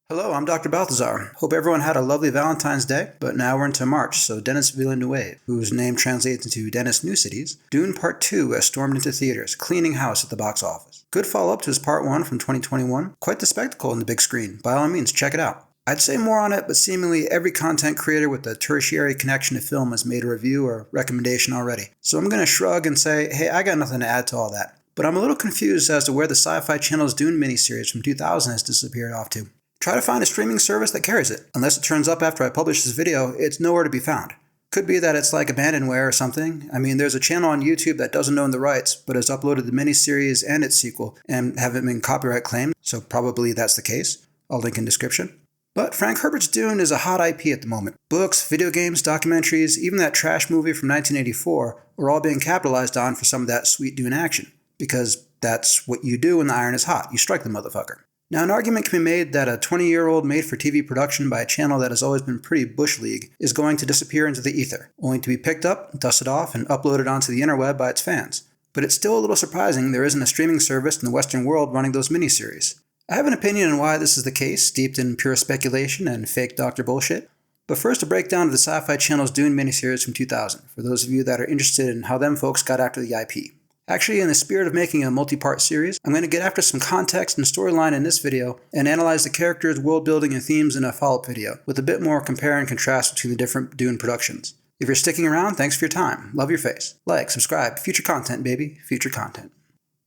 Hello, I'm Dr. Balthazar. Hope everyone had a lovely Valentine's Day, but now we're into March, so Denis Villeneuve, whose name translates into Dennis New Cities, Dune Part 2 has stormed into theaters, cleaning house at the box office. Good follow-up to his Part 1 from 2021. Quite the spectacle on the big screen. By all means, check it out. I'd say more on it, but seemingly every content creator with a tertiary connection to film has made a review or recommendation already. So I'm going to shrug and say, hey, I got nothing to add to all that. But I'm a little confused as to where the Sci-Fi Channel's Dune miniseries from 2000 has disappeared off to. Try to find a streaming service that carries it. Unless it turns up after I publish this video, it's nowhere to be found. Could be that it's like abandonware or something. I mean, there's a channel on YouTube that doesn't own the rights, but has uploaded the miniseries and its sequel and haven't been copyright claimed, so probably that's the case. I'll link in description. But Frank Herbert's Dune is a hot IP at the moment. Books, video games, documentaries, even that trash movie from 1984 are all being capitalized on for some of that sweet Dune action. Because that's what you do when the iron is hot. You strike the motherfucker. Now, an argument can be made that a 20-year-old made-for-TV production by a channel that has always been pretty Bush League is going to disappear into the ether, only to be picked up, dusted off, and uploaded onto the interweb by its fans. But it's still a little surprising there isn't a streaming service in the Western world running those miniseries. I have an opinion on why this is the case, steeped in pure speculation and fake doctor bullshit. But first, a breakdown of the Sci-Fi Channel's Dune miniseries from 2000, for those of you that are interested in how them folks got after the IP. Actually, in the spirit of making a multi-part series, I'm going to get after some context and storyline in this video and analyze the characters, world building, and themes in a follow-up video, with a bit more compare and contrast between the different Dune productions. If you're sticking around, thanks for your time. Love your face. Like, subscribe. Future content, baby. Future content.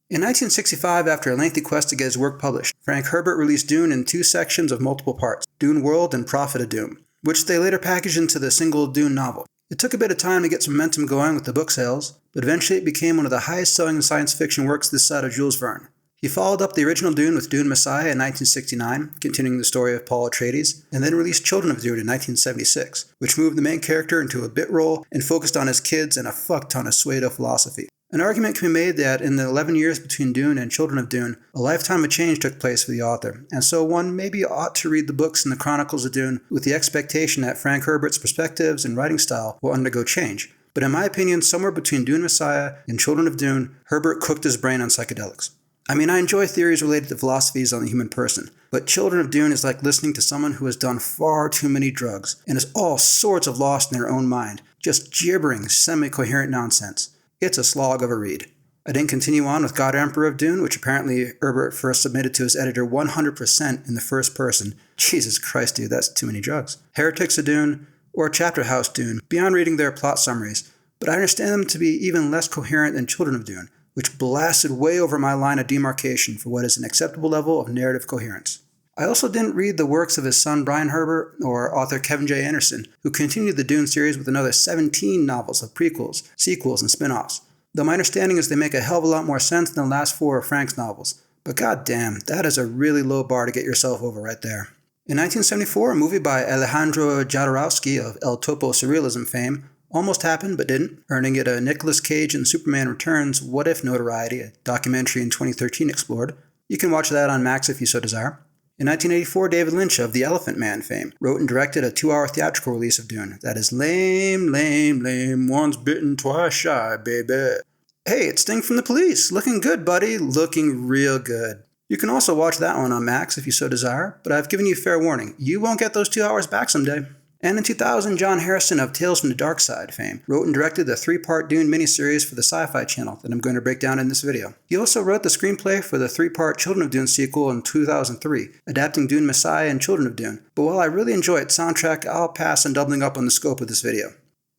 In 1965, after a lengthy quest to get his work published, Frank Herbert released Dune in two sections of multiple parts, Dune World and Prophet of Doom, which they later packaged into the single Dune novel. It took a bit of time to get some momentum going with the book sales, but eventually it became one of the highest-selling science fiction works this side of Jules Verne. He followed up the original Dune with Dune Messiah in 1969, continuing the story of Paul Atreides, and then released Children of Dune in 1976, which moved the main character into a bit role and focused on his kids and a fuck ton of pseudo philosophy. An argument can be made that in the 11 years between Dune and Children of Dune, a lifetime of change took place for the author, and so one maybe ought to read the books and the Chronicles of Dune with the expectation that Frank Herbert's perspectives and writing style will undergo change. But in my opinion, somewhere between Dune Messiah and Children of Dune, Herbert cooked his brain on psychedelics. I mean, I enjoy theories related to philosophies on the human person, but Children of Dune is like listening to someone who has done far too many drugs and is all sorts of lost in their own mind, just gibbering, semi-coherent nonsense. It's a slog of a read. I didn't continue on with God Emperor of Dune, which apparently Herbert first submitted to his editor 100% in the first person. Jesus Christ, dude, that's too many drugs. Heretics of Dune, or Chapter House Dune, beyond reading their plot summaries, but I understand them to be even less coherent than Children of Dune, which blasted way over my line of demarcation for what is an acceptable level of narrative coherence. I also didn't read the works of his son Brian Herbert or author Kevin J. Anderson, who continued the Dune series with another 17 novels of prequels, sequels, and spin-offs, though my understanding is they make a hell of a lot more sense than the last 4 of Frank's novels. But goddamn, that is a really low bar to get yourself over right there. In 1974, a movie by Alejandro Jodorowsky of El Topo Surrealism fame almost happened but didn't, earning it a Nicolas Cage and Superman Returns What If notoriety, a documentary in 2013 explored. You can watch that on Max if you so desire. In 1984, David Lynch of The Elephant Man fame wrote and directed a 2-hour theatrical release of Dune that is lame, lame, lame, once bitten, twice shy, baby. Hey, it's Sting from the Police. Looking good, buddy. Looking real good. You can also watch that one on Max if you so desire, but I've given you fair warning. You won't get those 2 hours back someday. And in 2000, John Harrison of Tales from the Dark Side fame wrote and directed the 3-part Dune miniseries for the Sci-Fi Channel that I'm going to break down in this video. He also wrote the screenplay for the 3-part Children of Dune sequel in 2003, adapting Dune Messiah and Children of Dune. But while I really enjoy its soundtrack, I'll pass on doubling up on the scope of this video.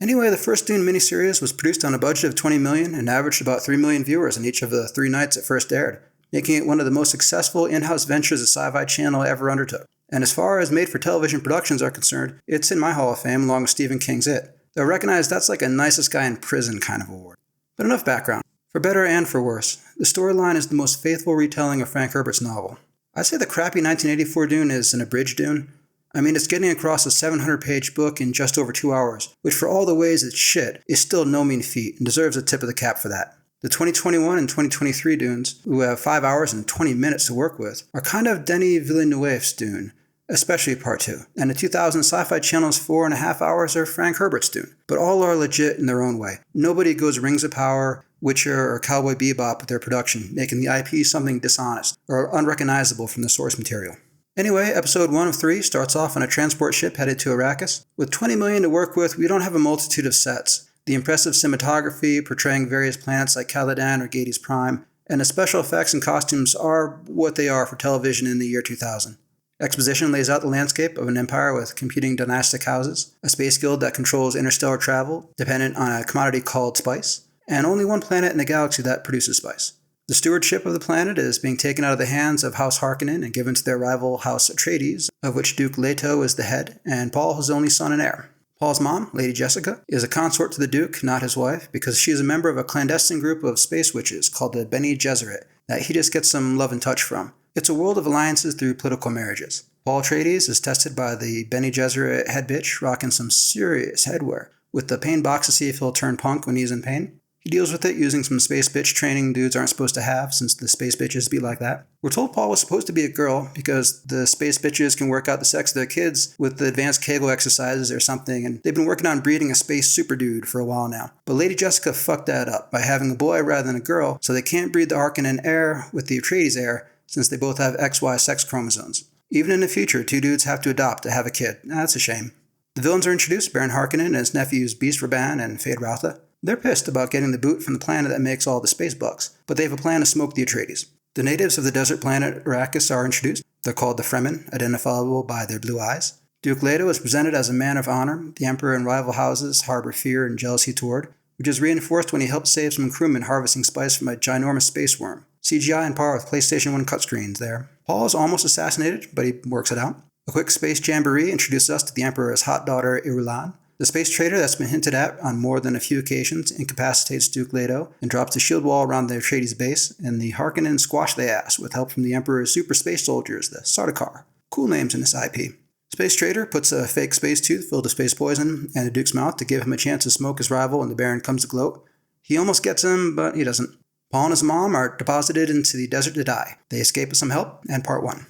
Anyway, the first Dune miniseries was produced on a budget of $20 million and averaged about 3 million viewers in each of the 3 nights it first aired, making it one of the most successful in-house ventures the Sci-Fi Channel ever undertook. And as far as made-for-television productions are concerned, it's in my Hall of Fame along with Stephen King's It. Though I recognize that's like a nicest guy in prison kind of award. But enough background. For better and for worse, the storyline is the most faithful retelling of Frank Herbert's novel. I'd say the crappy 1984 Dune is an abridged Dune. I mean, it's getting across a 700-page book in just over 2 hours, which for all the ways it's shit, is still no mean feat and deserves a tip of the cap for that. The 2021 and 2023 Dunes, who have 5 hours and 20 minutes to work with, are kind of Denis Villeneuve's Dune, especially Part 2. And the 2000 Sci-Fi Channel's 4.5 hours are Frank Herbert's Dune, but all are legit in their own way. Nobody goes Rings of Power, Witcher, or Cowboy Bebop with their production, making the IP something dishonest or unrecognizable from the source material. Anyway, episode 1 of 3 starts off on a transport ship headed to Arrakis. With $20 million to work with, we don't have a multitude of sets. The impressive cinematography portraying various planets like Caladan or Gades Prime, and the special effects and costumes are what they are for television in the year 2000. Exposition lays out the landscape of an empire with competing dynastic houses, a space guild that controls interstellar travel, dependent on a commodity called spice, and only one planet in the galaxy that produces spice. The stewardship of the planet is being taken out of the hands of House Harkonnen and given to their rival House Atreides, of which Duke Leto is the head, and Paul his only son and heir. Paul's mom, Lady Jessica, is a consort to the Duke, not his wife, because she is a member of a clandestine group of space witches called the Bene Gesserit that he just gets some love and touch from. It's a world of alliances through political marriages. Paul Atreides is tested by the Bene Gesserit head bitch, rocking some serious headwear, with the pain box to see if he'll turn punk when he's in pain. He deals with it using some space bitch training dudes aren't supposed to have, since the space bitches be like that. We're told Paul was supposed to be a girl because the space bitches can work out the sex of their kids with the advanced Kegel exercises or something, and they've been working on breeding a space super dude for a while now. But Lady Jessica fucked that up by having a boy rather than a girl, so they can't breed the Harkonnen heir with the Atreides heir, since they both have XY sex chromosomes. Even in the future, two dudes have to adopt to have a kid. That's a shame. The villains are introduced, Baron Harkonnen and his nephews Beast Raban and Feyd-Rautha. They're pissed about getting the boot from the planet that makes all the space bucks, but they have a plan to smoke the Atreides. The natives of the desert planet Arrakis are introduced. They're called the Fremen, identifiable by their blue eyes. Duke Leto is presented as a man of honor. The Emperor and rival houses harbor fear and jealousy toward, which is reinforced when he helps save some crewmen harvesting spice from a ginormous space worm. CGI on par with PlayStation 1 cutscreens there. Paul is almost assassinated, but he works it out. A quick space jamboree introduces us to the Emperor's hot daughter, Irulan. The space trader that's been hinted at on more than a few occasions incapacitates Duke Leto and drops the shield wall around the Atreides base, and the Harkonnen squash their ass with help from the Emperor's super space soldiers, the Sardaukar. Cool names in this IP. Space Trader puts a fake space tooth filled with space poison in the Duke's mouth to give him a chance to smoke his rival when the Baron comes to gloat. He almost gets him, but he doesn't. Paul and his mom are deposited into the desert to die. They escape with some help, and part 1.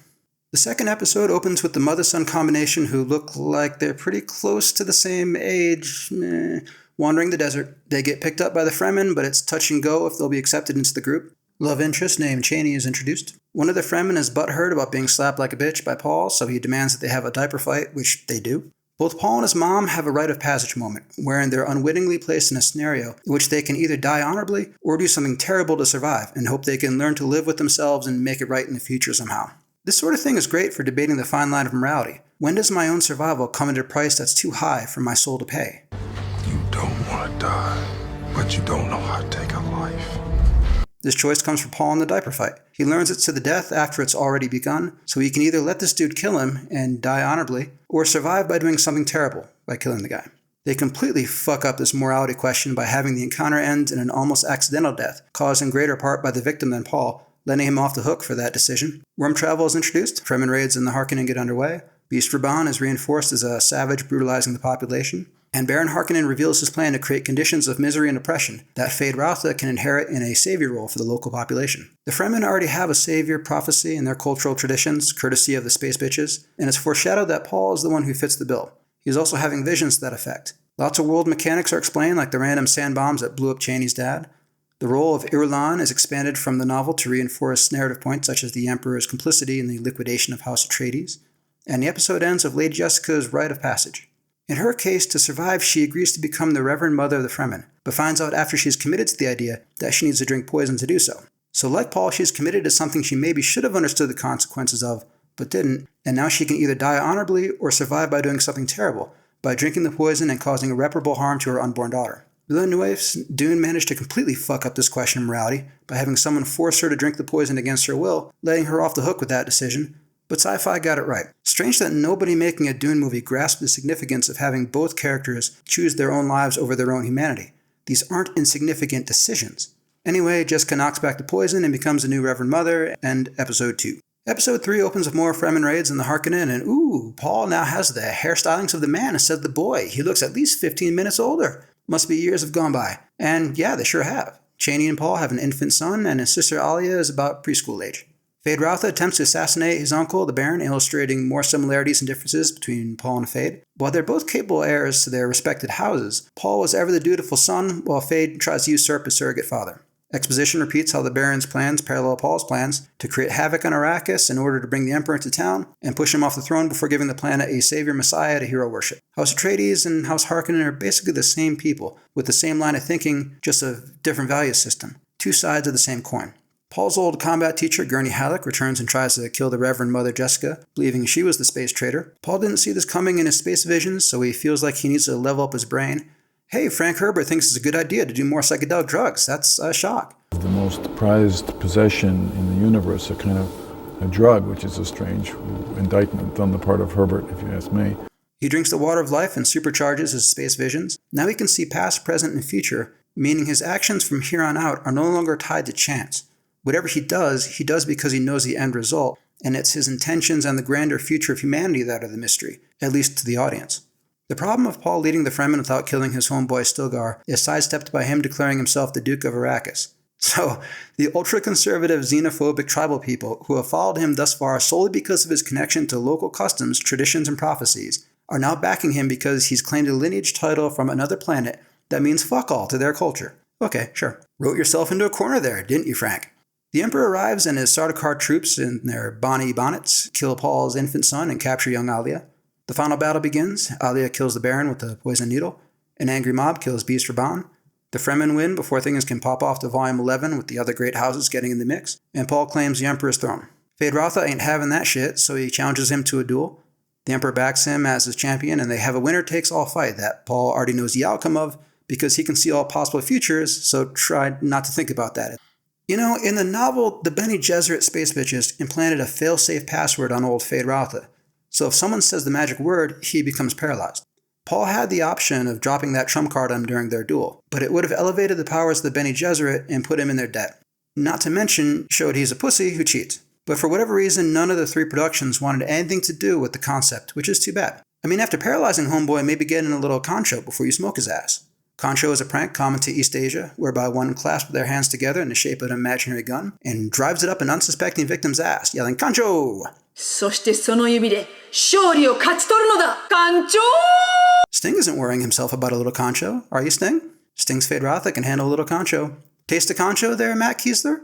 The second episode opens with the mother-son combination who look like they're pretty close to the same age, wandering the desert. They get picked up by the Fremen, but it's touch and go if they'll be accepted into the group. Love interest named Chani is introduced. One of the Fremen is butthurt about being slapped like a bitch by Paul, so he demands that they have a diaper fight, which they do. Both Paul and his mom have a rite of passage moment, wherein they're unwittingly placed in a scenario in which they can either die honorably or do something terrible to survive and hope they can learn to live with themselves and make it right in the future somehow. This sort of thing is great for debating the fine line of morality. When does my own survival come at a price that's too high for my soul to pay? You don't want to die, but you don't know how to take a life. This choice comes from Paul in the diaper fight. He learns it's to the death after it's already begun, so he can either let this dude kill him and die honorably, or survive by doing something terrible, by killing the guy. They completely fuck up this morality question by having the encounter end in an almost accidental death, caused in greater part by the victim than Paul, letting him off the hook for that decision. Worm travel is introduced. Fremen raids in the Harkonnen get underway. Beast Raban is reinforced as a savage brutalizing the population. And Baron Harkonnen reveals his plan to create conditions of misery and oppression that Feyd-Rautha can inherit in a savior role for the local population. The Fremen already have a savior prophecy in their cultural traditions, courtesy of the space bitches, and it's foreshadowed that Paul is the one who fits the bill. He's also having visions to that effect. Lots of world mechanics are explained, like the random sand bombs that blew up Chani's dad. The role of Irulan is expanded from the novel to reinforce narrative points such as the Emperor's complicity in the liquidation of House Atreides, and the episode ends with Lady Jessica's rite of passage. In her case, to survive, she agrees to become the Reverend Mother of the Fremen, but finds out after she's committed to the idea that she needs to drink poison to do so. So like Paul, she's committed to something she maybe should have understood the consequences of, but didn't, and now she can either die honorably or survive by doing something terrible, by drinking the poison and causing irreparable harm to her unborn daughter. Villeneuve's Dune managed to completely fuck up this question of morality by having someone force her to drink the poison against her will, letting her off the hook with that decision, but sci-fi got it right. Strange that nobody making a Dune movie grasped the significance of having both characters choose their own lives over their own humanity. These aren't insignificant decisions. Anyway, Jessica knocks back the poison and becomes the new Reverend Mother, and Episode 2. Episode 3 opens with more Fremen raids in the Harkonnen, and ooh, Paul now has the hairstylings of the man instead of the boy. He looks at least 15 minutes older. Must be years have gone by. And yeah, they sure have. Chani and Paul have an infant son, and his sister Alia is about preschool age. Feyd-Rautha attempts to assassinate his uncle, the Baron, illustrating more similarities and differences between Paul and Feyd. While they're both capable heirs to their respected houses, Paul was ever the dutiful son, while Feyd tries to usurp his surrogate father. Exposition repeats how the Baron's plans parallel Paul's plans to create havoc on Arrakis in order to bring the Emperor into town and push him off the throne before giving the planet a savior messiah to hero worship. House Atreides and House Harkonnen are basically the same people, with the same line of thinking, just a different value system. Two sides of the same coin. Paul's old combat teacher, Gurney Halleck, returns and tries to kill the Reverend Mother Jessica, believing she was the space traitor. Paul didn't see this coming in his space visions, so he feels like he needs to level up his brain. Hey, Frank Herbert thinks it's a good idea to do more psychedelic drugs. That's a shock. The most prized possession in the universe, a kind of a drug, which is a strange indictment on the part of Herbert, if you ask me. He drinks the water of life and supercharges his space visions. Now he can see past, present, and future, meaning his actions from here on out are no longer tied to chance. Whatever he does because he knows the end result, and it's his intentions and the grander future of humanity that are the mystery, at least to the audience. The problem of Paul leading the Fremen without killing his homeboy Stilgar is sidestepped by him declaring himself the Duke of Arrakis. So, the ultra-conservative, xenophobic tribal people who have followed him thus far solely because of his connection to local customs, traditions, and prophecies are now backing him because he's claimed a lineage title from another planet that means fuck all to their culture. Okay, sure. Wrote yourself into a corner there, didn't you, Frank? The Emperor arrives and his Sardaukar troops in their Bonnie bonnets kill Paul's infant son and capture young Alia. The final battle begins. Alia kills the Baron with the poison needle. An angry mob kills Beast Raban. The Fremen win before things can pop off to Volume 11 with the other great houses getting in the mix, and Paul claims the Emperor's throne. Feyd-Rautha ain't having that shit, so he challenges him to a duel. The Emperor backs him as his champion, and they have a winner-takes-all fight that Paul already knows the outcome of because he can see all possible futures, so try not to think about that. You know, in the novel, the Bene Gesserit space bitches implanted a fail-safe password on old Feyd-Rautha. So if someone says the magic word, he becomes paralyzed. Paul had the option of dropping that trump card on him during their duel, but it would have elevated the powers of the Bene Gesserit and put him in their debt. Not to mention, showed he's a pussy who cheats. But for whatever reason, none of the three productions wanted anything to do with the concept, which is too bad. I mean, after paralyzing Homeboy, maybe get in a little concho before you smoke his ass. Concho is a prank common to East Asia, whereby one clasps their hands together in the shape of an imaginary gun and drives it up an unsuspecting victim's ass, yelling, Concho! そしてその指で勝利を勝ち取るのだ、艦長! Sting isn't worrying himself about a little concho, are you, Sting? Sting's Feyd-Rautha can handle a little concho. Taste a concho there, Matt Kiesler?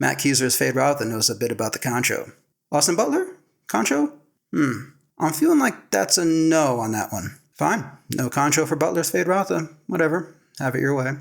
Matt Kiesler's Feyd-Rautha knows a bit about the concho. Austin Butler? Concho? I'm feeling like that's a no on that one. Fine. No concho for Butler's Feyd-Rautha. Whatever. Have it your way.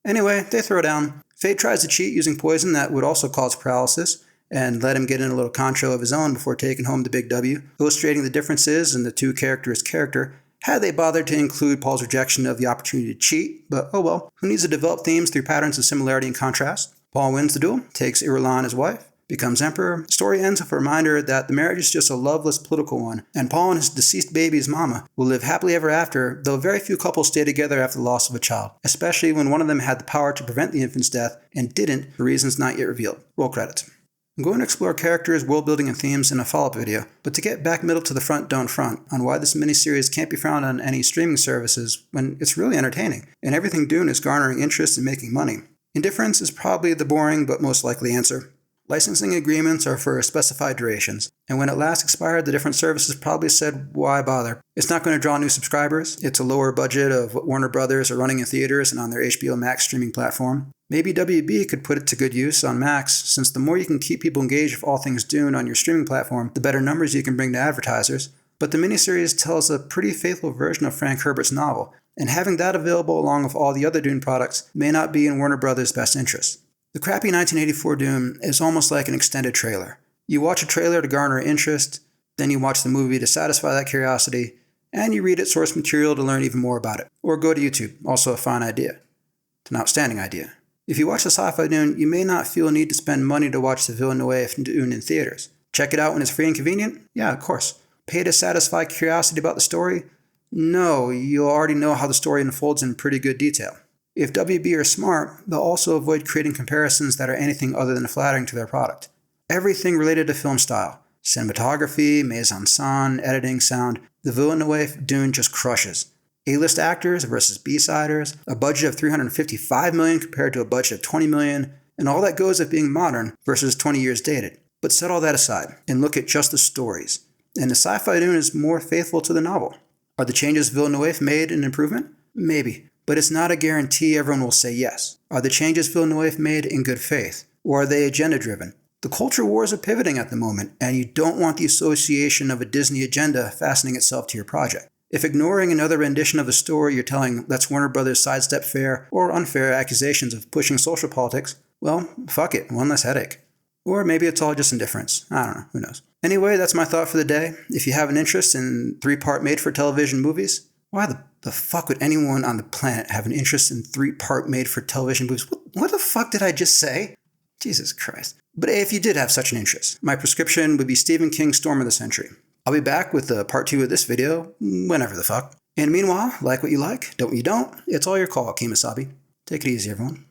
Anyway, they throw down. Feyd tries to cheat using poison that would also cause paralysis, and let him get in a little concho of his own before taking home the big W, illustrating the differences in the two characters' character, had they bothered to include Paul's rejection of the opportunity to cheat, but oh well, who needs to develop themes through patterns of similarity and contrast? Paul wins the duel, takes Irulan as wife, becomes emperor. Story ends with a reminder that the marriage is just a loveless political one, and Paul and his deceased baby's mama will live happily ever after, though very few couples stay together after the loss of a child, especially when one of them had the power to prevent the infant's death and didn't for reasons not yet revealed. Roll credits. I'm going to explore characters, world building, and themes in a follow-up video, but to get back middle to the front, don't front, on why this miniseries can't be found on any streaming services when it's really entertaining, and everything Dune is garnering interest and making money. Indifference is probably the boring but most likely answer. Licensing agreements are for specified durations, and when it last expired, the different services probably said, why bother? It's not going to draw new subscribers, it's a lower budget of what Warner Brothers are running in theaters and on their HBO Max streaming platform. Maybe WB could put it to good use on Max, since the more you can keep people engaged with all things Dune on your streaming platform, the better numbers you can bring to advertisers. But the miniseries tells a pretty faithful version of Frank Herbert's novel, and having that available along with all the other Dune products may not be in Warner Brothers' best interest. The crappy 1984 Dune is almost like an extended trailer. You watch a trailer to garner interest, then you watch the movie to satisfy that curiosity, and you read its source material to learn even more about it. Or go to YouTube, also a fine idea. It's an outstanding idea. If you watch the sci-fi Dune, you may not feel a need to spend money to watch the Villeneuve Dune in theaters. Check it out when it's free and convenient? Yeah, of course. Pay to satisfy curiosity about the story? No, you already know how the story unfolds in pretty good detail. If WB are smart, they'll also avoid creating comparisons that are anything other than flattering to their product. Everything related to film style, cinematography, mise-en-scène, editing, sound, the Villeneuve Dune just crushes. A-list actors versus B-siders, a budget of $355 million compared to a budget of $20 million, and all that goes of being modern versus 20 years dated. But set all that aside, and look at just the stories. And the sci-fi Dune is more faithful to the novel. Are the changes Villeneuve made an improvement? Maybe. But it's not a guarantee everyone will say yes. Are the changes Villeneuve made in good faith? Or are they agenda-driven? The culture wars are pivoting at the moment, and you don't want the association of a Disney agenda fastening itself to your project. If ignoring another rendition of the story you're telling lets Warner Brothers sidestep fair or unfair accusations of pushing social politics, well, fuck it, one less headache. Or maybe it's all just indifference. I don't know, who knows. Anyway, that's my thought for the day. If you have an interest in 3-part made-for-television movies, why the fuck would anyone on the planet have an interest in 3-part made-for-television movies? What the fuck did I just say? Jesus Christ. But if you did have such an interest, my prescription would be Stephen King's Storm of the Century. I'll be back with part 2 of this video, whenever the fuck. And meanwhile, like what you like, don't what you don't. It's all your call, Kemosabe. Take it easy, everyone.